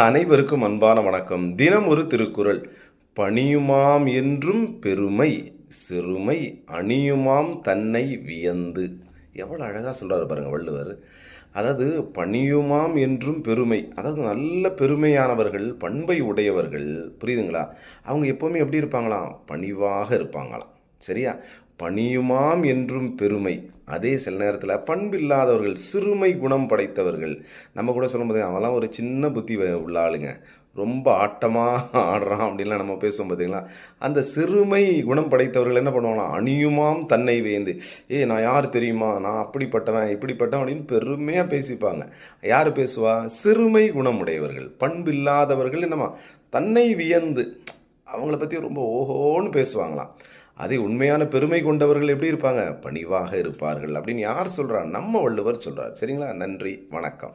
அனைவருக்கும் அன்பான வணக்கம். தினம் ஒரு திருக்குறள். பணியுமாம் என்றும் பெருமை, சிறுமை அணியுமாம் தன்னை வியந்து. எவ்வளோ அழகாக சொல்கிறாரு பாருங்க வள்ளுவர். அதாவது பணியுமாம் என்றும் பெருமை, அதாவது நல்ல பெருமையானவர்கள், பண்பை உடையவர்கள், புரியுதுங்களா? அவங்க எப்போவுமே எப்படி இருப்பாங்களாம்? பணிவாக இருப்பாங்களாம். சரியா? பணியுமாம் என்றும் பெருமை. அதே சில நேரத்தில் பண்பில்லாதவர்கள், சிறுமை குணம் படைத்தவர்கள். நம்ம கூட சொல்லும்போது அவன்லாம் ஒரு சின்ன புத்தி உள்ள ஆளுங்க, ரொம்ப ஆட்டமாக ஆடுறான் அப்படின்லாம் நம்ம பேசுவோம் பார்த்தீங்களா? அந்த சிறுமை குணம் படைத்தவர்கள் என்ன பண்ணுவாங்களாம்? அணியுமாம் தன்னை வேந்து. நான் யார் தெரியுமா, நான் அப்படிப்பட்டவன் இப்படிப்பட்டவன் அப்படின்னு பெருமையாக பேசிப்பாங்க. யார் பேசுவா? சிறுமை குணம் உடையவர்கள், பண்பில்லாதவர்கள் என்னம்மா தன்னை வியந்து அவங்கள பற்றி ரொம்ப ஓஹோன்னு பேசுவாங்களாம். அதே உண்மையான பெருமை கொண்டவர்கள் எப்படி இருப்பாங்க? பணிவாக இருப்பார்கள் அப்படின்னு யார் சொல்கிறா? நம்ம வள்ளுவர் சொல்கிறார். சரிங்களா? நன்றி, வணக்கம்.